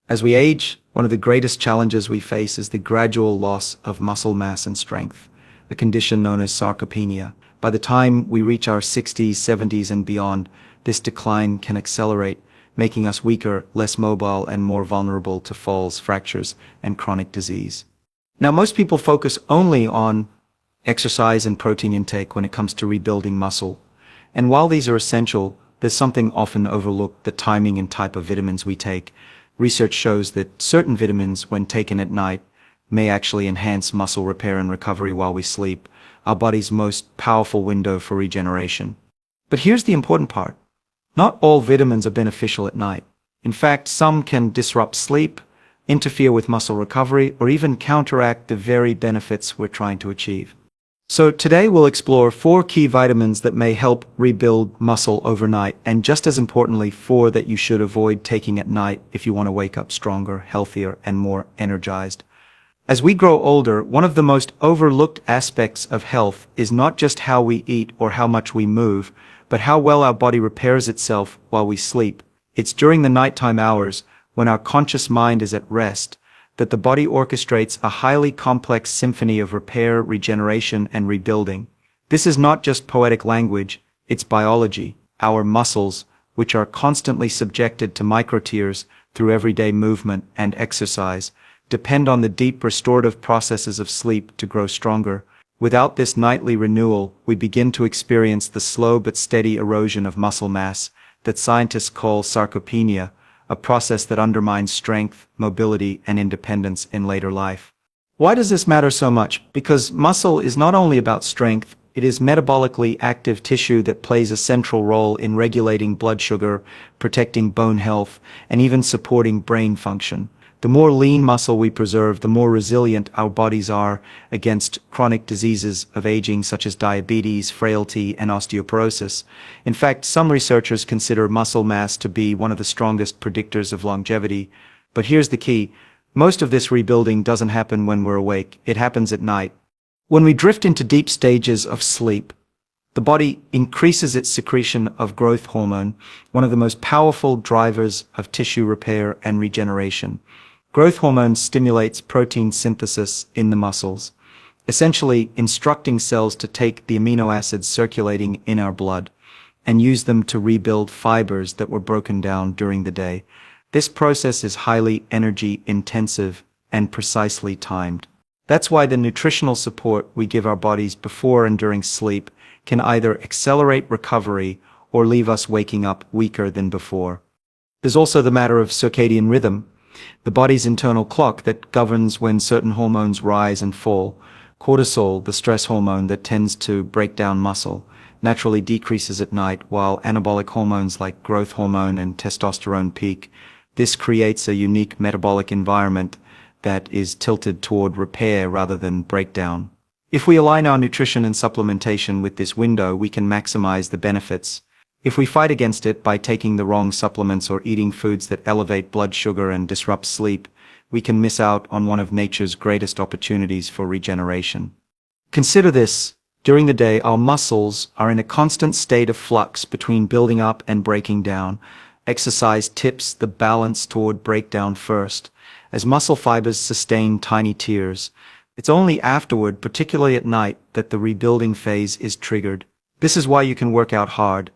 As we age, one of the greatest challenges we face is the gradual loss of muscle mass and strength, a condition known as sarcopenia. By the time we reach our 60s, 70s, and beyond, this decline can accelerate, making us weaker, less mobile, and more vulnerable to falls, fractures, and chronic disease. Now, most people focus only on exercise and protein intake when it comes to rebuilding muscle. And while these are essential, there's something often overlooked: the timing and type of vitamins we take. Research shows that certain vitamins, when taken at night, may actually enhance muscle repair and recovery while we sleep, our body's most powerful window for regeneration. But here's the important part. Not all vitamins are beneficial at night. In fact, some can disrupt sleep, interfere with muscle recovery, or even counteract the very benefits we're trying to achieve. So today we'll explore 4 key vitamins that may help rebuild muscle overnight, and just as importantly, 4 that you should avoid taking at night if you want to wake up stronger, healthier, and more energized. As we grow older, one of the most overlooked aspects of health is not just how we eat or how much we move, but how well our body repairs itself while we sleep. It's during the nighttime hours, when our conscious mind is at rest, that the body orchestrates a highly complex symphony of repair, regeneration, and rebuilding. This is not just poetic language, it's biology. Our muscles, which are constantly subjected to microtears through everyday movement and exercise, depend on the deep restorative processes of sleep to grow stronger. Without this nightly renewal, we begin to experience the slow but steady erosion of muscle mass that scientists call sarcopenia, a process that undermines strength, mobility, and independence in later life. Why does this matter so much? Because muscle is not only about strength, it is metabolically active tissue that plays a central role in regulating blood sugar, protecting bone health, and even supporting brain function. The more lean muscle we preserve, the more resilient our bodies are against chronic diseases of aging such as diabetes, frailty, and osteoporosis. In fact, some researchers consider muscle mass to be one of the strongest predictors of longevity. But here's the key: most of this rebuilding doesn't happen when we're awake, it happens at night. When we drift into deep stages of sleep, the body increases its secretion of growth hormone, one of the most powerful drivers of tissue repair and regeneration. Growth hormone stimulates protein synthesis in the muscles, essentially instructing cells to take the amino acids circulating in our blood and use them to rebuild fibers that were broken down during the day. This process is highly energy intensive and precisely timed. That's why the nutritional support we give our bodies before and during sleep can either accelerate recovery or leave us waking up weaker than before. There's also the matter of circadian rhythm, the body's internal clock that governs when certain hormones rise and fall. Cortisol, the stress hormone that tends to break down muscle, naturally decreases at night, while anabolic hormones like growth hormone and testosterone peak. This creates a unique metabolic environment that is tilted toward repair rather than breakdown. If we align our nutrition and supplementation with this window, we can maximize the benefits. If we fight against it by taking the wrong supplements or eating foods that elevate blood sugar and disrupt sleep, we can miss out on one of nature's greatest opportunities for regeneration. Consider this: during the day, our muscles are in a constant state of flux between building up and breaking down. Exercise tips the balance toward breakdown first, as muscle fibers sustain tiny tears. It's only afterward, particularly at night, that the rebuilding phase is triggered. This is why you can work out hard,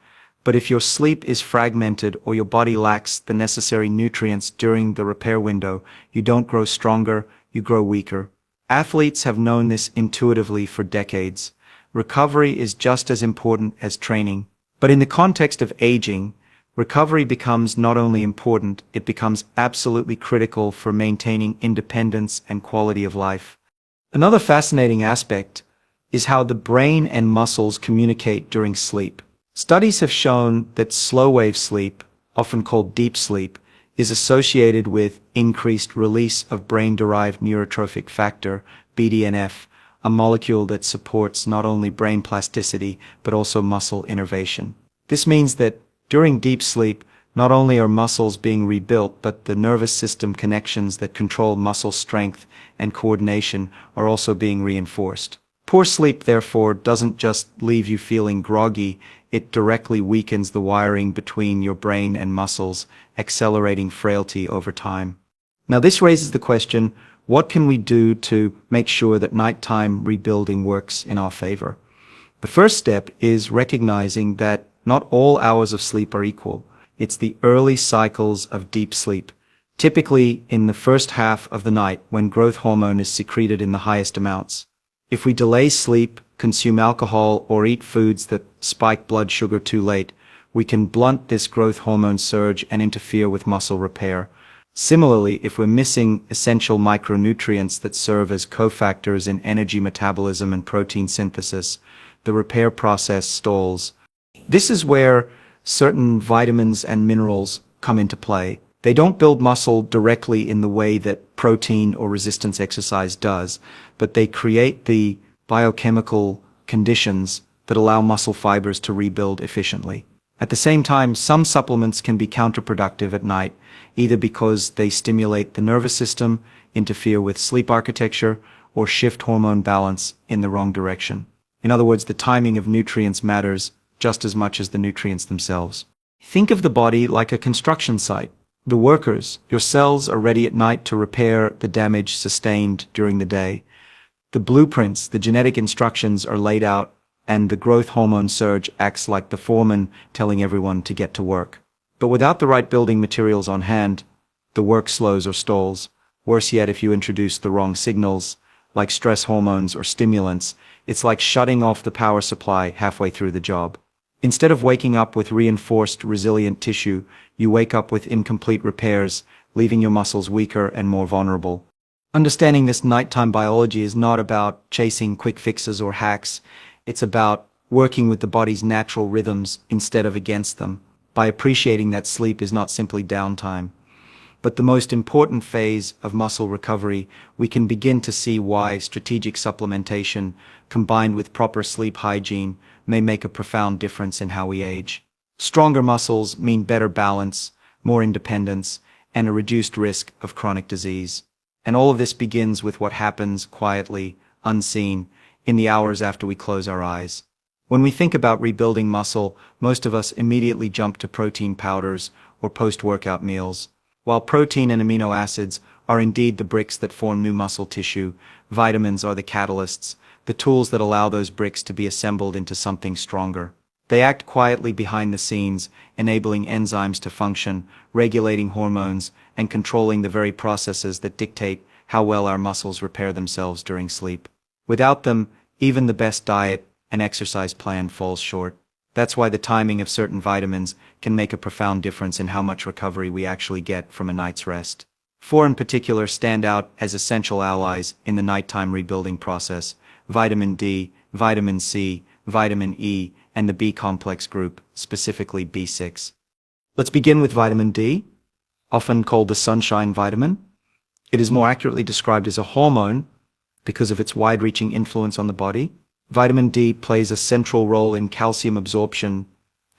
but if your sleep is fragmented or your body lacks the necessary nutrients during the repair window, you don't grow stronger, you grow weaker. Athletes have known this intuitively for decades. Recovery is just as important as training. But in the context of aging, recovery becomes not only important, it becomes absolutely critical for maintaining independence and quality of life. Another fascinating aspect is how the brain and muscles communicate during sleep. Studies have shown that slow-wave sleep, often called deep sleep, is associated with increased release of brain-derived neurotrophic factor, BDNF, a molecule that supports not only brain plasticity but also muscle innervation. This means that during deep sleep, not only are muscles being rebuilt, but the nervous system connections that control muscle strength and coordination are also being reinforced. Poor sleep, therefore, doesn't just leave you feeling groggy, it directly weakens the wiring between your brain and muscles, accelerating frailty over time. Now this raises the question, what can we do to make sure that nighttime rebuilding works in our favor? The first step is recognizing that not all hours of sleep are equal. It's the early cycles of deep sleep, typically in the first half of the night when growth hormone is secreted in the highest amounts. If we delay sleep, consume alcohol, or eat foods that spike blood sugar too late, we can blunt this growth hormone surge and interfere with muscle repair. Similarly, if we're missing essential micronutrients that serve as cofactors in energy metabolism and protein synthesis, the repair process stalls. This is where certain vitamins and minerals come into play. They don't build muscle directly in the way that protein or resistance exercise does, but they create the biochemical conditions that allow muscle fibers to rebuild efficiently. At the same time, some supplements can be counterproductive at night, either because they stimulate the nervous system, interfere with sleep architecture, or shift hormone balance in the wrong direction. In other words, the timing of nutrients matters just as much as the nutrients themselves. Think of the body like a construction site. The workers, your cells, are ready at night to repair the damage sustained during the day. The blueprints, the genetic instructions are laid out, and the growth hormone surge acts like the foreman telling everyone to get to work. But without the right building materials on hand, the work slows or stalls. Worse yet, if you introduce the wrong signals, like stress hormones or stimulants, it's like shutting off the power supply halfway through the job. Instead of waking up with reinforced, resilient tissue, you wake up with incomplete repairs, leaving your muscles weaker and more vulnerable. Understanding this nighttime biology is not about chasing quick fixes or hacks. It's about working with the body's natural rhythms instead of against them, by appreciating that sleep is not simply downtime. But the most important phase of muscle recovery, we can begin to see why strategic supplementation, combined with proper sleep hygiene, may make a profound difference in how we age. Stronger muscles mean better balance, more independence, and a reduced risk of chronic disease. And all of this begins with what happens quietly, unseen, in the hours after we close our eyes. When we think about rebuilding muscle, most of us immediately jump to protein powders or post-workout meals. While protein and amino acids are indeed the bricks that form new muscle tissue, vitamins are the catalysts, the tools that allow those bricks to be assembled into something stronger. They act quietly behind the scenes, enabling enzymes to function, regulating hormones, and controlling the very processes that dictate how well our muscles repair themselves during sleep. Without them, even the best diet and exercise plan falls short. That's why the timing of certain vitamins can make a profound difference in how much recovery we actually get from a night's rest. Four in particular stand out as essential allies in the nighttime rebuilding process: vitamin D, vitamin C, vitamin E, and the B complex group, specifically B6. Let's begin with vitamin D, often called the sunshine vitamin. It is more accurately described as a hormone because of its wide-reaching influence on the body. Vitamin D plays a central role in calcium absorption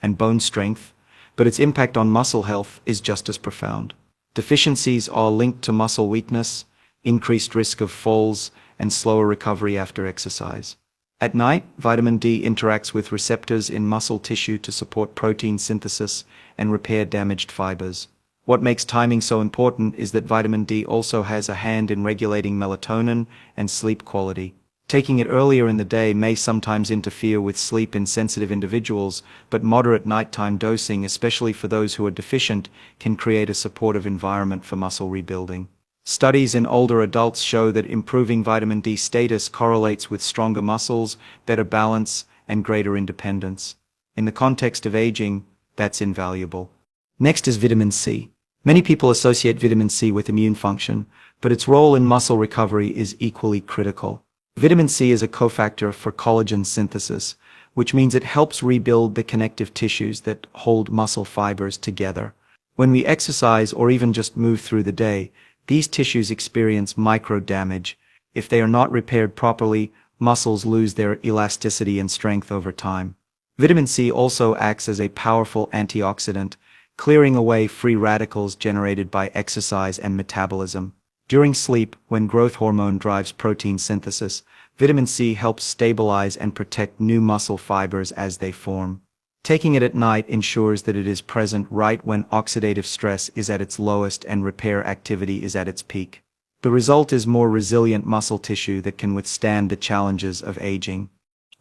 and bone strength, but its impact on muscle health is just as profound. Deficiencies are linked to muscle weakness, increased risk of falls, and slower recovery after exercise. At night, vitamin D interacts with receptors in muscle tissue to support protein synthesis and repair damaged fibers. What makes timing so important is that vitamin D also has a hand in regulating melatonin and sleep quality. Taking it earlier in the day may sometimes interfere with sleep in sensitive individuals, but moderate nighttime dosing, especially for those who are deficient, can create a supportive environment for muscle rebuilding. Studies in older adults show that improving vitamin D status correlates with stronger muscles, better balance, and greater independence. In the context of aging, that's invaluable. Next is vitamin C. Many people associate vitamin C with immune function, but its role in muscle recovery is equally critical. Vitamin C is a cofactor for collagen synthesis, which means it helps rebuild the connective tissues that hold muscle fibers together. When we exercise or even just move through the day, these tissues experience micro damage. If they are not repaired properly, muscles lose their elasticity and strength over time. Vitamin C also acts as a powerful antioxidant, clearing away free radicals generated by exercise and metabolism. During sleep, when growth hormone drives protein synthesis, vitamin C helps stabilize and protect new muscle fibers as they form. Taking it at night ensures that it is present right when oxidative stress is at its lowest and repair activity is at its peak. The result is more resilient muscle tissue that can withstand the challenges of aging.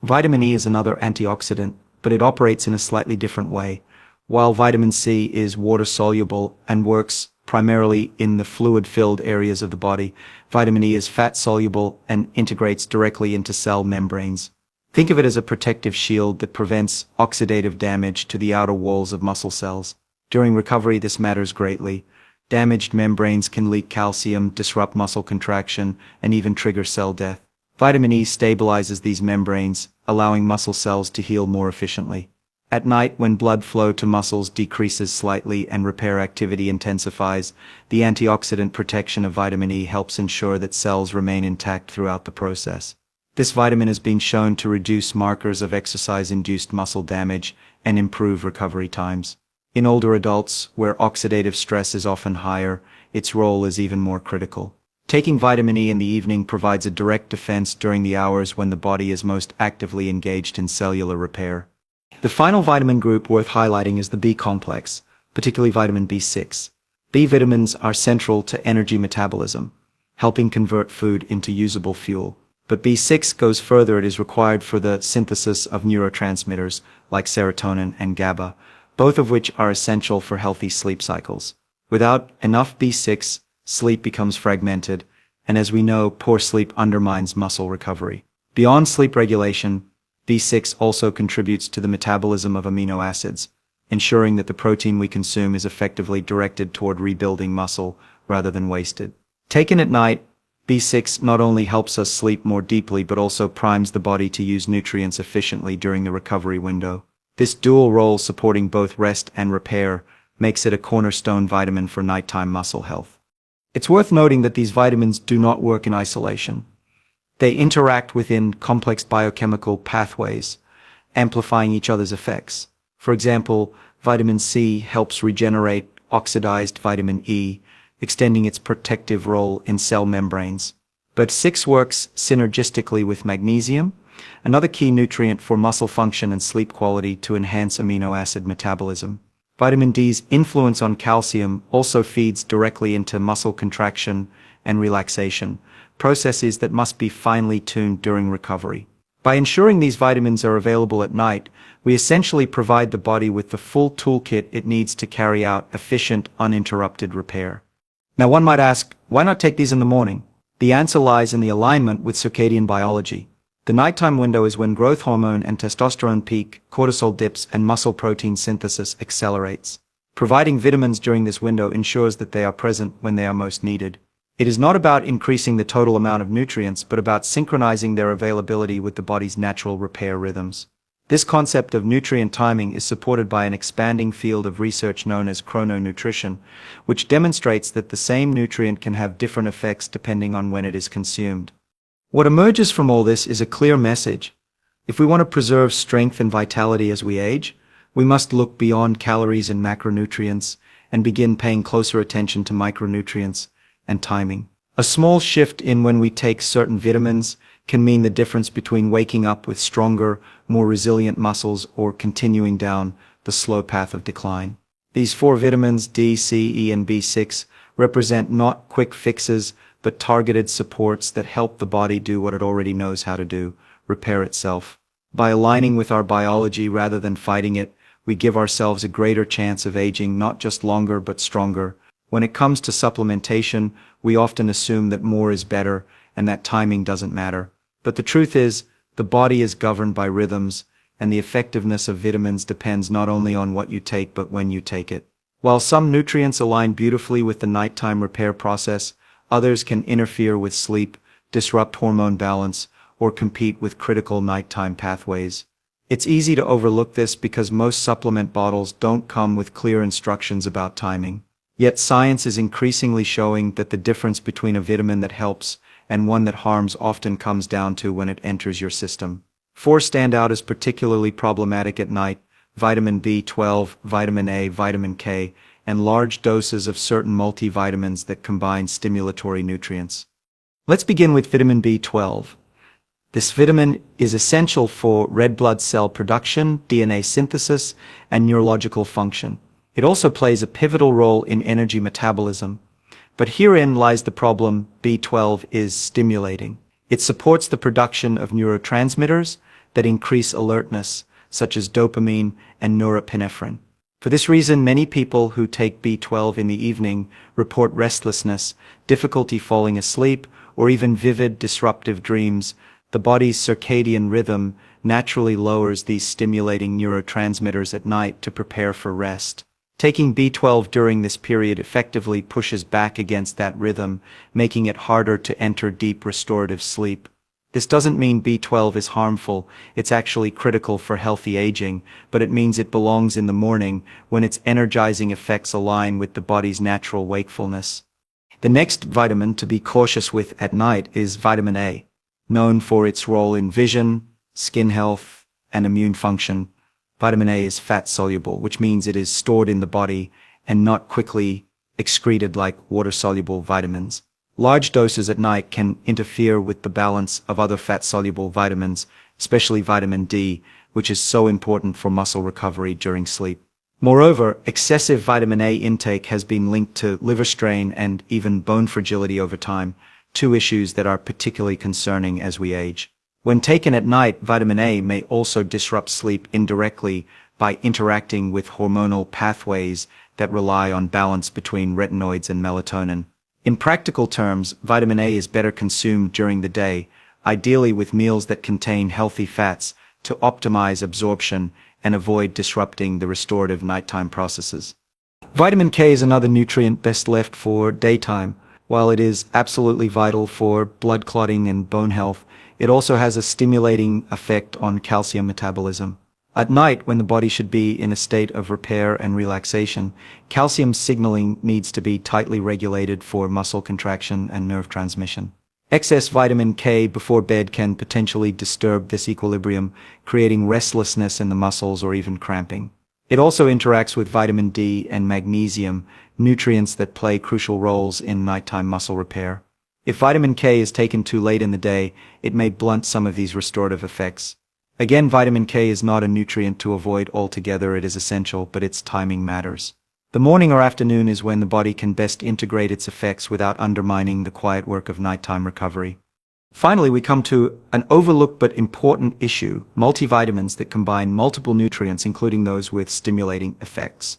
Vitamin E is another antioxidant, but it operates in a slightly different way. While vitamin C is water-soluble and works primarily in the fluid-filled areas of the body, vitamin E is fat-soluble and integrates directly into cell membranes. Think of it as a protective shield that prevents oxidative damage to the outer walls of muscle cells. During recovery, this matters greatly. Damaged membranes can leak calcium, disrupt muscle contraction, and even trigger cell death. Vitamin E stabilizes these membranes, allowing muscle cells to heal more efficiently. At night, when blood flow to muscles decreases slightly and repair activity intensifies, the antioxidant protection of vitamin E helps ensure that cells remain intact throughout the process. This vitamin has been shown to reduce markers of exercise-induced muscle damage and improve recovery times. In older adults, where oxidative stress is often higher, its role is even more critical. Taking vitamin E in the evening provides a direct defense during the hours when the body is most actively engaged in cellular repair. The final vitamin group worth highlighting is the B complex, particularly vitamin B6. B vitamins are central to energy metabolism, helping convert food into usable fuel. But B6 goes further. It is required for the synthesis of neurotransmitters like serotonin and GABA, both of which are essential for healthy sleep cycles. Without enough B6, sleep becomes fragmented, and as we know, poor sleep undermines muscle recovery. Beyond sleep regulation, B6 also contributes to the metabolism of amino acids, ensuring that the protein we consume is effectively directed toward rebuilding muscle rather than wasted. Taken at night, B6 not only helps us sleep more deeply but also primes the body to use nutrients efficiently during the recovery window. This dual role supporting both rest and repair makes it a cornerstone vitamin for nighttime muscle health. It's worth noting that these vitamins do not work in isolation. They interact within complex biochemical pathways, amplifying each other's effects. For example, vitamin C helps regenerate oxidized vitamin E, extending its protective role in cell membranes. But 6 works synergistically with magnesium, another key nutrient for muscle function and sleep quality, to enhance amino acid metabolism. Vitamin D's influence on calcium also feeds directly into muscle contraction and relaxation, processes that must be finely tuned during recovery. By ensuring these vitamins are available at night, we essentially provide the body with the full toolkit it needs to carry out efficient, uninterrupted repair. Now one might ask, why not take these in the morning? The answer lies in the alignment with circadian biology. The nighttime window is when growth hormone and testosterone peak, cortisol dips, and muscle protein synthesis accelerates. Providing vitamins during this window ensures that they are present when they are most needed. It is not about increasing the total amount of nutrients, but about synchronizing their availability with the body's natural repair rhythms. This concept of nutrient timing is supported by an expanding field of research known as chrononutrition, which demonstrates that the same nutrient can have different effects depending on when it is consumed. What emerges from all this is a clear message. If we want to preserve strength and vitality as we age, we must look beyond calories and macronutrients and begin paying closer attention to micronutrients and timing. A small shift in when we take certain vitamins can mean the difference between waking up with stronger, more resilient muscles or continuing down the slow path of decline. These 4 vitamins, D, C, E, and B6, represent not quick fixes, but targeted supports that help the body do what it already knows how to do, repair itself. By aligning with our biology rather than fighting it, we give ourselves a greater chance of aging not just longer but stronger. When it comes to supplementation, we often assume that more is better and that timing doesn't matter. But the truth is, the body is governed by rhythms, and the effectiveness of vitamins depends not only on what you take but when you take it. While some nutrients align beautifully with the nighttime repair process, others can interfere with sleep, disrupt hormone balance, or compete with critical nighttime pathways. It's easy to overlook this because most supplement bottles don't come with clear instructions about timing. Yet science is increasingly showing that the difference between a vitamin that helps and one that harms often comes down to when it enters your system. 4 stand out as particularly problematic at night: vitamin B12, vitamin A, vitamin K, and large doses of certain multivitamins that combine stimulatory nutrients. Let's begin with vitamin B12. This vitamin is essential for red blood cell production, DNA synthesis, and neurological function. It also plays a pivotal role in energy metabolism. But herein lies the problem. B12 is stimulating. It supports the production of neurotransmitters that increase alertness, such as dopamine and norepinephrine. For this reason, many people who take B12 in the evening report restlessness, difficulty falling asleep, or even vivid, disruptive dreams. The body's circadian rhythm naturally lowers these stimulating neurotransmitters at night to prepare for rest. Taking B12 during this period effectively pushes back against that rhythm, making it harder to enter deep restorative sleep. This doesn't mean B12 is harmful. It's actually critical for healthy aging, but it means it belongs in the morning when its energizing effects align with the body's natural wakefulness. The next vitamin to be cautious with at night is vitamin A. Known for its role in vision, skin health, and immune function, vitamin A is fat-soluble, which means it is stored in the body and not quickly excreted like water-soluble vitamins. Large doses at night can interfere with the balance of other fat-soluble vitamins, especially vitamin D, which is so important for muscle recovery during sleep. Moreover, excessive vitamin A intake has been linked to liver strain and even bone fragility over time, two issues that are particularly concerning as we age. When taken at night, vitamin A may also disrupt sleep indirectly by interacting with hormonal pathways that rely on balance between retinoids and melatonin. In practical terms, vitamin A is better consumed during the day, ideally with meals that contain healthy fats to optimize absorption and avoid disrupting the restorative nighttime processes. Vitamin K is another nutrient best left for daytime. While it is absolutely vital for blood clotting and bone health, it also has a stimulating effect on calcium metabolism. At night, when the body should be in a state of repair and relaxation, calcium signaling needs to be tightly regulated for muscle contraction and nerve transmission. Excess vitamin K before bed can potentially disturb this equilibrium, creating restlessness in the muscles or even cramping. It also interacts with vitamin D and magnesium, nutrients that play crucial roles in nighttime muscle repair. If vitamin K is taken too late in the day, it may blunt some of these restorative effects. Again, vitamin K is not a nutrient to avoid altogether. It is essential, but its timing matters. The morning or afternoon is when the body can best integrate its effects without undermining the quiet work of nighttime recovery. Finally, we come to an overlooked but important issue: multivitamins that combine multiple nutrients, including those with stimulating effects.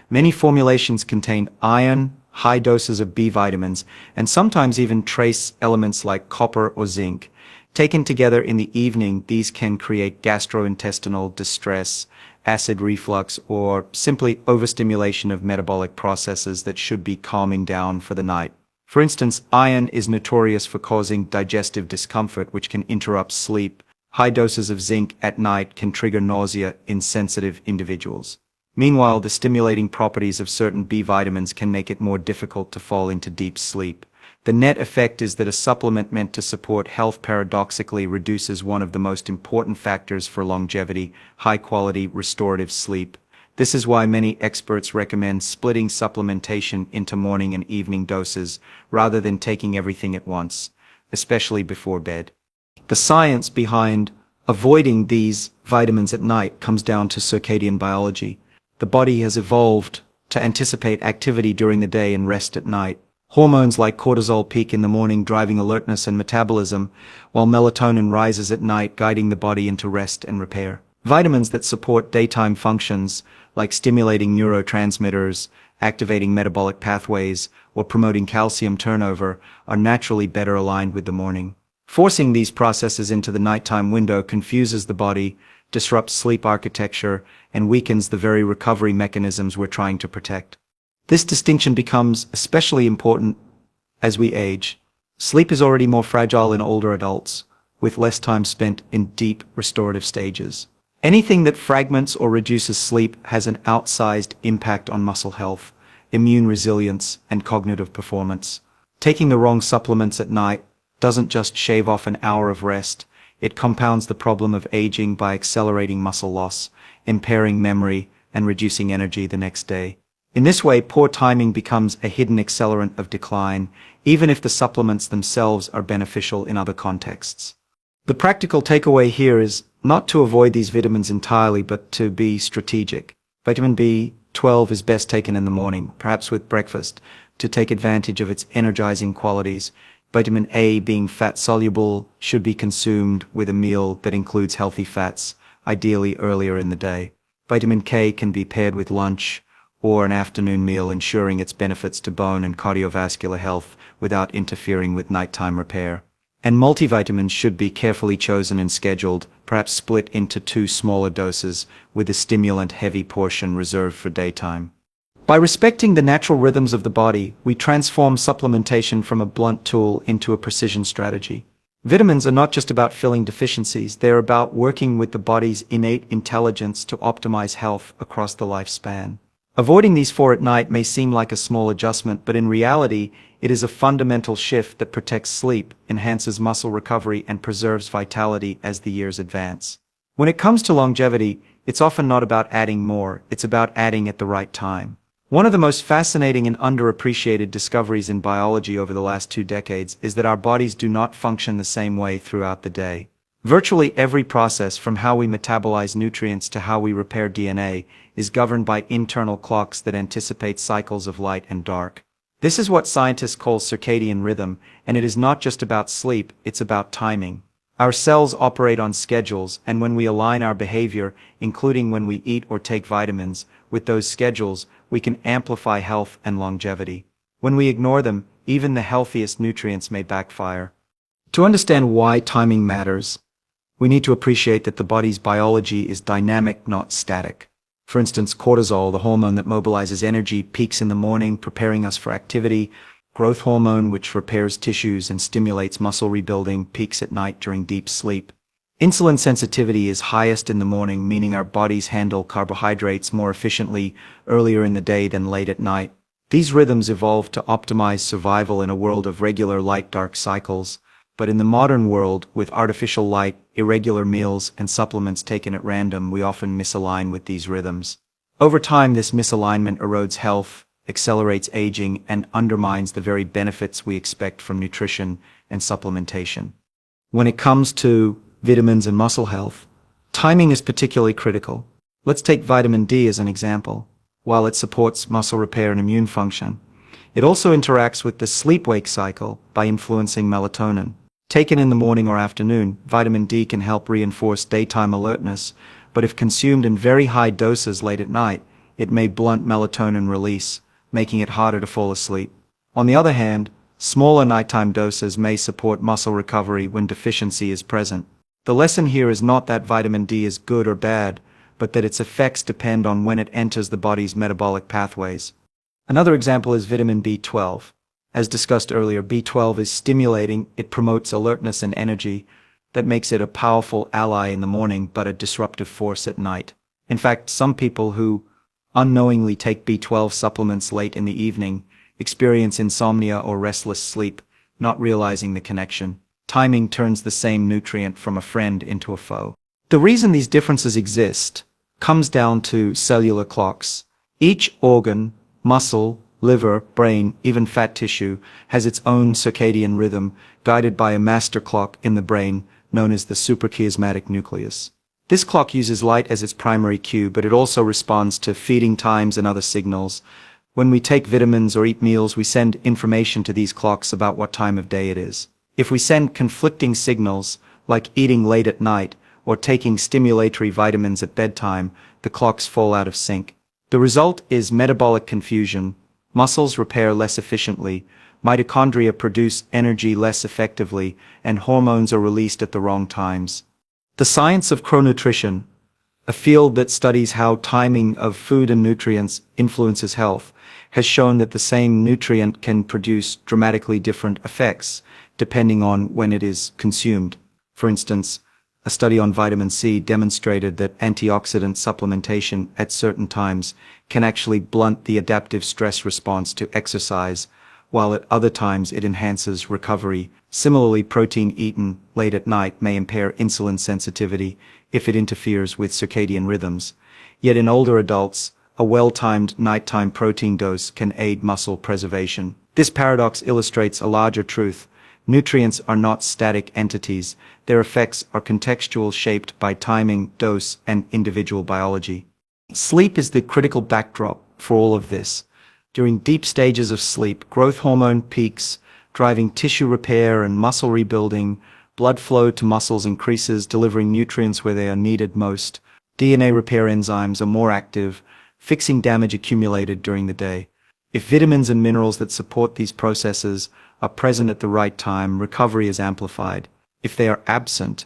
Many formulations contain iron, high doses of B vitamins, and sometimes even trace elements like copper or zinc. Taken together in the evening, these can create gastrointestinal distress, acid reflux, or simply overstimulation of metabolic processes that should be calming down for the night. For instance, iron is notorious for causing digestive discomfort, which can interrupt sleep. High doses of zinc at night can trigger nausea in sensitive individuals. Meanwhile, the stimulating properties of certain B vitamins can make it more difficult to fall into deep sleep. The net effect is that a supplement meant to support health paradoxically reduces one of the most important factors for longevity: high-quality restorative sleep. This is why many experts recommend splitting supplementation into morning and evening doses rather than taking everything at once, especially before bed. The science behind avoiding these vitamins at night comes down to circadian biology. The body has evolved to anticipate activity during the day and rest at night. Hormones like cortisol peak in the morning, driving alertness and metabolism, while melatonin rises at night, guiding the body into rest and repair. Vitamins that support daytime functions, like stimulating neurotransmitters, activating metabolic pathways, or promoting calcium turnover, are naturally better aligned with the morning. Forcing these processes into the nighttime window confuses the body, disrupts sleep architecture, and weakens the very recovery mechanisms we're trying to protect. This distinction becomes especially important as we age. Sleep is already more fragile in older adults, with less time spent in deep restorative stages. Anything that fragments or reduces sleep has an outsized impact on muscle health, immune resilience, and cognitive performance. Taking the wrong supplements at night doesn't just shave off an hour of rest, it compounds the problem of aging by accelerating muscle loss, impairing memory, and reducing energy the next day. In this way, poor timing becomes a hidden accelerant of decline, even if the supplements themselves are beneficial in other contexts. The practical takeaway here is not to avoid these vitamins entirely, but to be strategic. Vitamin B12 is best taken in the morning, perhaps with breakfast, to take advantage of its energizing qualities. Vitamin A, being fat-soluble, should be consumed with a meal that includes healthy fats, ideally earlier in the day. Vitamin K can be paired with lunch or an afternoon meal, ensuring its benefits to bone and cardiovascular health without interfering with nighttime repair. And multivitamins should be carefully chosen and scheduled, perhaps split into 2 smaller doses, with a stimulant-heavy portion reserved for daytime. By respecting the natural rhythms of the body, we transform supplementation from a blunt tool into a precision strategy. Vitamins are not just about filling deficiencies, they're about working with the body's innate intelligence to optimize health across the lifespan. Avoiding these 4 at night may seem like a small adjustment, but in reality, it is a fundamental shift that protects sleep, enhances muscle recovery, and preserves vitality as the years advance. When it comes to longevity, it's often not about adding more, it's about adding at the right time. One of the most fascinating and underappreciated discoveries in biology over the last 2 decades is that our bodies do not function the same way throughout the day. Virtually every process, from how we metabolize nutrients to how we repair DNA, is governed by internal clocks that anticipate cycles of light and dark. This is what scientists call circadian rhythm, and it is not just about sleep, it's about timing. Our cells operate on schedules, and when we align our behavior, including when we eat or take vitamins, with those schedules, we can amplify health and longevity. When we ignore them, even the healthiest nutrients may backfire. To understand why timing matters, we need to appreciate that the body's biology is dynamic, not static. For instance, cortisol, the hormone that mobilizes energy, peaks in the morning, preparing us for activity. Growth hormone, which repairs tissues and stimulates muscle rebuilding, peaks at night during deep sleep. Insulin sensitivity is highest in the morning, meaning our bodies handle carbohydrates more efficiently earlier in the day than late at night. These rhythms evolved to optimize survival in a world of regular light-dark cycles. But in the modern world, with artificial light, irregular meals, and supplements taken at random, we often misalign with these rhythms. Over time, this misalignment erodes health, accelerates aging, and undermines the very benefits we expect from nutrition and supplementation. When it comes to vitamins and muscle health, timing is particularly critical. Let's take vitamin D as an example. While it supports muscle repair and immune function, it also interacts with the sleep-wake cycle by influencing melatonin. Taken in the morning or afternoon, vitamin D can help reinforce daytime alertness, but if consumed in very high doses late at night, it may blunt melatonin release, making it harder to fall asleep. On the other hand, smaller nighttime doses may support muscle recovery when deficiency is present. The lesson here is not that vitamin D is good or bad, but that its effects depend on when it enters the body's metabolic pathways. Another example is vitamin B12. As discussed earlier, B12 is stimulating, it promotes alertness and energy. That makes it a powerful ally in the morning, but a disruptive force at night. In fact, some people who unknowingly take B12 supplements late in the evening experience insomnia or restless sleep, not realizing the connection. Timing turns the same nutrient from a friend into a foe. The reason these differences exist comes down to cellular clocks. Each organ, muscle, liver, brain, even fat tissue, has its own circadian rhythm, guided by a master clock in the brain known as the suprachiasmatic nucleus. This clock uses light as its primary cue, but it also responds to feeding times and other signals. When we take vitamins or eat meals, we send information to these clocks about what time of day it is. If we send conflicting signals, like eating late at night or taking stimulatory vitamins at bedtime, the clocks fall out of sync. The result is metabolic confusion. Muscles repair less efficiently, mitochondria produce energy less effectively, and hormones are released at the wrong times. The science of chronutrition, a field that studies how timing of food and nutrients influences health, has shown that the same nutrient can produce dramatically different effects depending on when it is consumed. For instance, a study on vitamin C demonstrated that antioxidant supplementation at certain times can actually blunt the adaptive stress response to exercise, while at other times it enhances recovery. Similarly, protein eaten late at night may impair insulin sensitivity if it interferes with circadian rhythms. Yet in older adults, a well-timed nighttime protein dose can aid muscle preservation. This paradox illustrates a larger truth. Nutrients are not static entities. Their effects are contextual, shaped by timing, dose, and individual biology. Sleep is the critical backdrop for all of this. During deep stages of sleep, growth hormone peaks, driving tissue repair and muscle rebuilding. Blood flow to muscles increases, delivering nutrients where they are needed most. DNA repair enzymes are more active, fixing damage accumulated during the day. If vitamins and minerals that support these processes are present at the right time, recovery is amplified. If they are absent,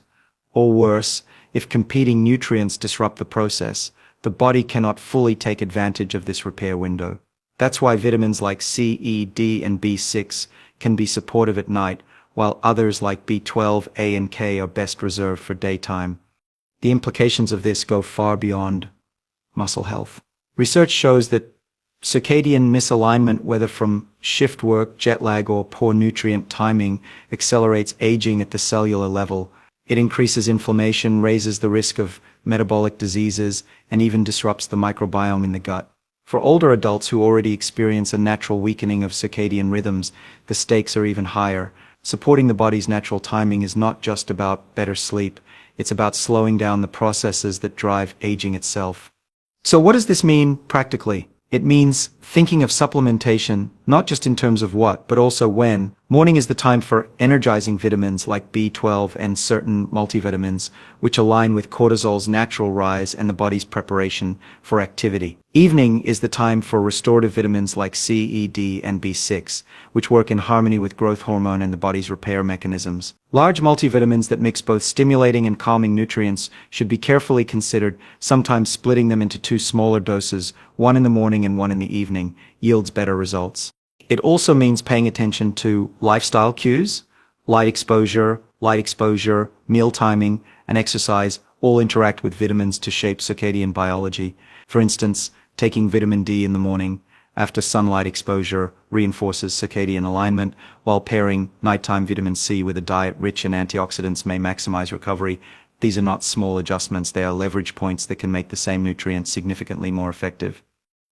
or worse, if competing nutrients disrupt the process, the body cannot fully take advantage of this repair window. That's why vitamins like C, E, D, and B6 can be supportive at night, while others like B12, A, and K are best reserved for daytime. The implications of this go far beyond muscle health. Research shows that circadian misalignment, whether from shift work, jet lag, or poor nutrient timing, accelerates aging at the cellular level. It increases inflammation, raises the risk of metabolic diseases, and even disrupts the microbiome in the gut. For older adults who already experience a natural weakening of circadian rhythms, the stakes are even higher. Supporting the body's natural timing is not just about better sleep, it's about slowing down the processes that drive aging itself. So what does this mean practically? It means thinking of supplementation, not just in terms of what, but also when. Morning is the time for energizing vitamins like B12 and certain multivitamins, which align with cortisol's natural rise and the body's preparation for activity. Evening is the time for restorative vitamins like C, E, D, and B6, which work in harmony with growth hormone and the body's repair mechanisms. Large multivitamins that mix both stimulating and calming nutrients should be carefully considered, sometimes splitting them into two smaller doses, one in the morning and one in the evening, yields better results. It also means paying attention to lifestyle cues, light exposure, meal timing, and exercise all interact with vitamins to shape circadian biology. For instance, taking vitamin D in the morning after sunlight exposure reinforces circadian alignment, while pairing nighttime vitamin C with a diet rich in antioxidants may maximize recovery. These are not small adjustments, they are leverage points that can make the same nutrient significantly more effective.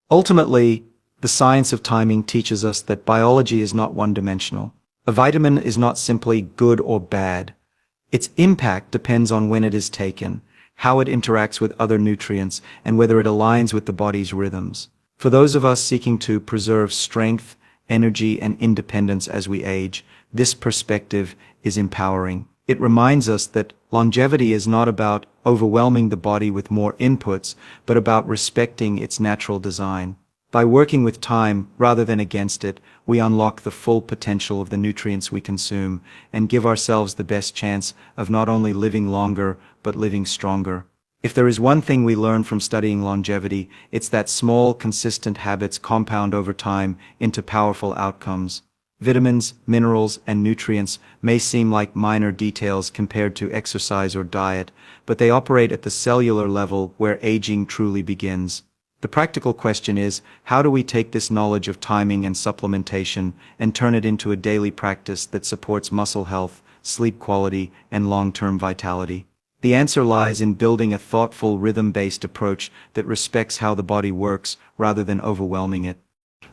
Ultimately, the science of timing teaches us that biology is not one-dimensional. A vitamin is not simply good or bad. Its impact depends on when it is taken, how it interacts with other nutrients, and whether it aligns with the body's rhythms. For those of us seeking to preserve strength, energy, and independence as we age, this perspective is empowering. It reminds us that longevity is not about overwhelming the body with more inputs, but about respecting its natural design. By working with time rather than against it, we unlock the full potential of the nutrients we consume and give ourselves the best chance of not only living longer, but living stronger. If there is one thing we learn from studying longevity, it's that small, consistent habits compound over time into powerful outcomes. Vitamins, minerals, and nutrients may seem like minor details compared to exercise or diet, but they operate at the cellular level where aging truly begins. The practical question is, how do we take this knowledge of timing and supplementation and turn it into a daily practice that supports muscle health, sleep quality, and long-term vitality? The answer lies in building a thoughtful, rhythm-based approach that respects how the body works rather than overwhelming it.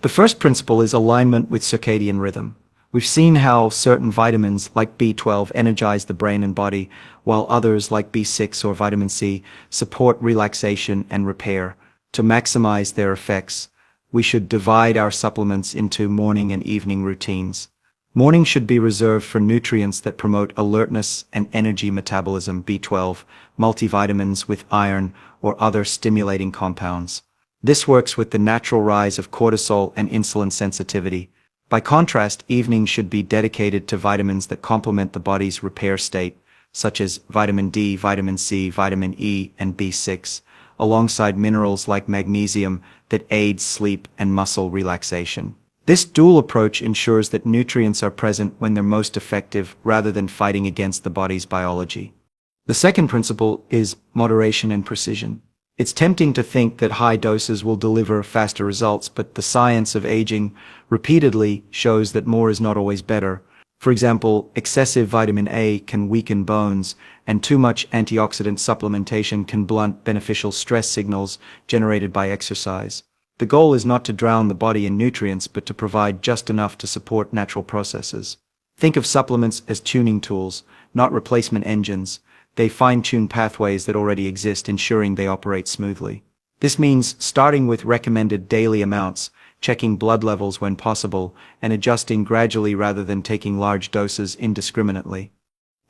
The first principle is alignment with circadian rhythm. We've seen how certain vitamins like B12 energize the brain and body, while others like B6 or vitamin C support relaxation and repair. To maximize their effects, we should divide our supplements into morning and evening routines. Morning should be reserved for nutrients that promote alertness and energy metabolism, B12, multivitamins with iron or other stimulating compounds. This works with the natural rise of cortisol and insulin sensitivity. By contrast, evening should be dedicated to vitamins that complement the body's repair state, such as vitamin D, vitamin C, vitamin E, and B6. Alongside minerals like magnesium that aid sleep and muscle relaxation. This dual approach ensures that nutrients are present when they're most effective rather than fighting against the body's biology. The second principle is moderation and precision. It's tempting to think that high doses will deliver faster results, but the science of aging repeatedly shows that more is not always better. For example, excessive vitamin A can weaken bones, and too much antioxidant supplementation can blunt beneficial stress signals generated by exercise. The goal is not to drown the body in nutrients, but to provide just enough to support natural processes. Think of supplements as tuning tools, not replacement engines. They fine-tune pathways that already exist, ensuring they operate smoothly. This means starting with recommended daily amounts, checking blood levels when possible, and adjusting gradually rather than taking large doses indiscriminately.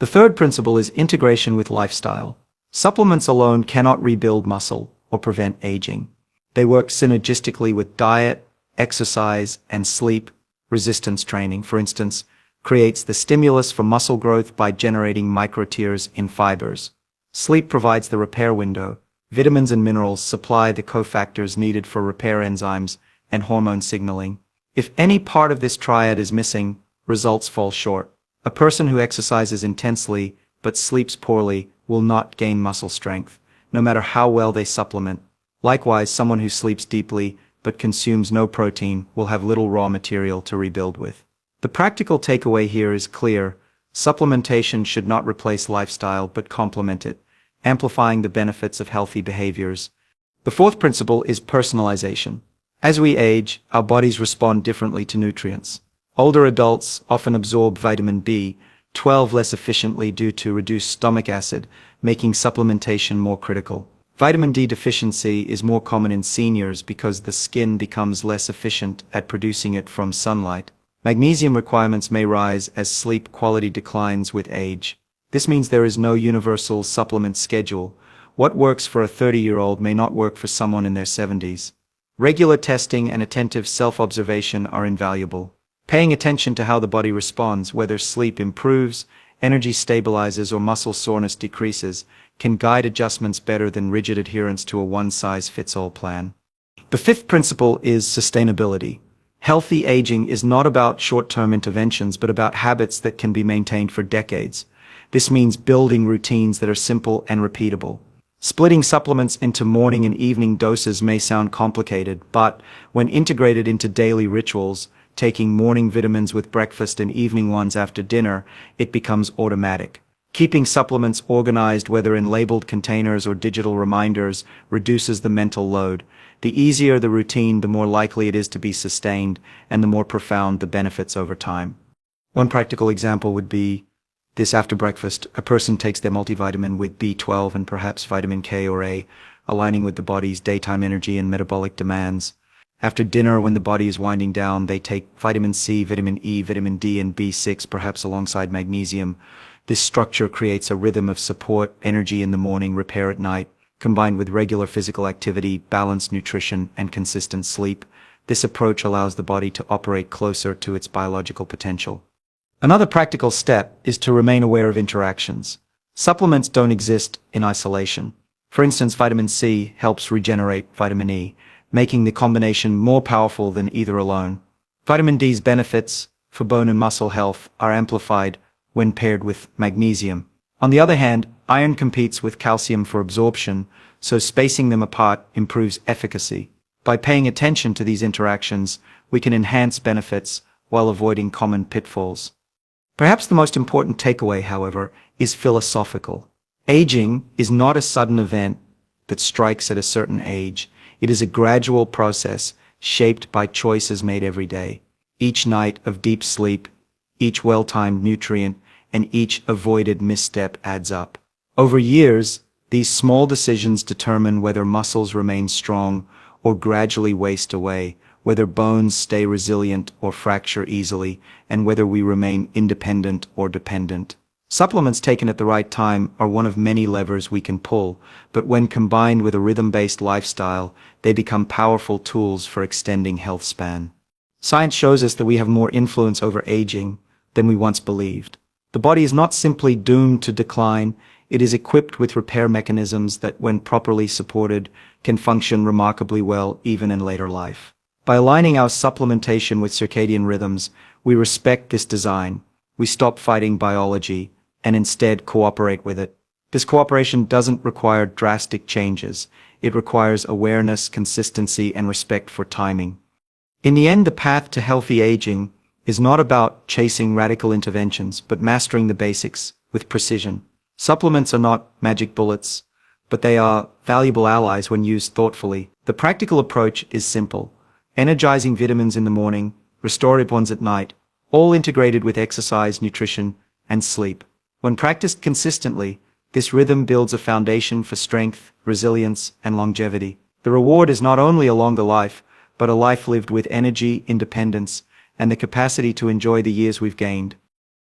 The third principle is integration with lifestyle. Supplements alone cannot rebuild muscle or prevent aging. They work synergistically with diet, exercise, and sleep. Resistance training, for instance, creates the stimulus for muscle growth by generating microtears in fibers. Sleep provides the repair window. Vitamins and minerals supply the cofactors needed for repair enzymes and hormone signaling. If any part of this triad is missing, results fall short. A person who exercises intensely but sleeps poorly will not gain muscle strength, no matter how well they supplement. Likewise, someone who sleeps deeply but consumes no protein will have little raw material to rebuild with. The practical takeaway here is clear. Supplementation should not replace lifestyle but complement it, amplifying the benefits of healthy behaviors. The fourth principle is personalization. As we age, our bodies respond differently to nutrients. Older adults often absorb vitamin B12 less efficiently due to reduced stomach acid, making supplementation more critical. Vitamin D deficiency is more common in seniors because the skin becomes less efficient at producing it from sunlight. Magnesium requirements may rise as sleep quality declines with age. This means there is no universal supplement schedule. What works for a 30-year-old may not work for someone in their 70s. Regular testing and attentive self-observation are invaluable. Paying attention to how the body responds, whether sleep improves, energy stabilizes, or muscle soreness decreases, can guide adjustments better than rigid adherence to a one-size-fits-all plan. The fifth principle is sustainability. Healthy aging is not about short-term interventions, but about habits that can be maintained for decades. This means building routines that are simple and repeatable. Splitting supplements into morning and evening doses may sound complicated, but when integrated into daily rituals, taking morning vitamins with breakfast and evening ones after dinner, it becomes automatic. Keeping supplements organized, whether in labeled containers or digital reminders, reduces the mental load. The easier the routine, the more likely it is to be sustained, and the more profound the benefits over time. One practical example would be this: after breakfast, a person takes their multivitamin with B12 and perhaps vitamin K or A, aligning with the body's daytime energy and metabolic demands. After dinner, when the body is winding down, they take vitamin C, vitamin E, vitamin D, and B6, perhaps alongside magnesium. This structure creates a rhythm of support, energy in the morning, repair at night, combined with regular physical activity, balanced nutrition, and consistent sleep. This approach allows the body to operate closer to its biological potential. Another practical step is to remain aware of interactions. Supplements don't exist in isolation. For instance, vitamin C helps regenerate vitamin E, making the combination more powerful than either alone. Vitamin D's benefits for bone and muscle health are amplified when paired with magnesium. On the other hand, iron competes with calcium for absorption, so spacing them apart improves efficacy. By paying attention to these interactions, we can enhance benefits while avoiding common pitfalls. Perhaps the most important takeaway, however, is philosophical. Aging is not a sudden event that strikes at a certain age. It is a gradual process shaped by choices made every day. Each night of deep sleep, each well-timed nutrient, and each avoided misstep adds up. Over years, these small decisions determine whether muscles remain strong or gradually waste away, whether bones stay resilient or fracture easily, and whether we remain independent or dependent. Supplements taken at the right time are one of many levers we can pull, but when combined with a rhythm-based lifestyle, they become powerful tools for extending health span. Science shows us that we have more influence over aging than we once believed. The body is not simply doomed to decline, it is equipped with repair mechanisms that, when properly supported, can function remarkably well even in later life. By aligning our supplementation with circadian rhythms, we respect this design. We stop fighting biology and instead cooperate with it. This cooperation doesn't require drastic changes. It requires awareness, consistency, and respect for timing. In the end, the path to healthy aging is not about chasing radical interventions, but mastering the basics with precision. Supplements are not magic bullets, but they are valuable allies when used thoughtfully. The practical approach is simple: energizing vitamins in the morning, restorative ones at night, all integrated with exercise, nutrition, and sleep. When practiced consistently, this rhythm builds a foundation for strength, resilience, and longevity. The reward is not only a longer life, but a life lived with energy, independence, and the capacity to enjoy the years we've gained.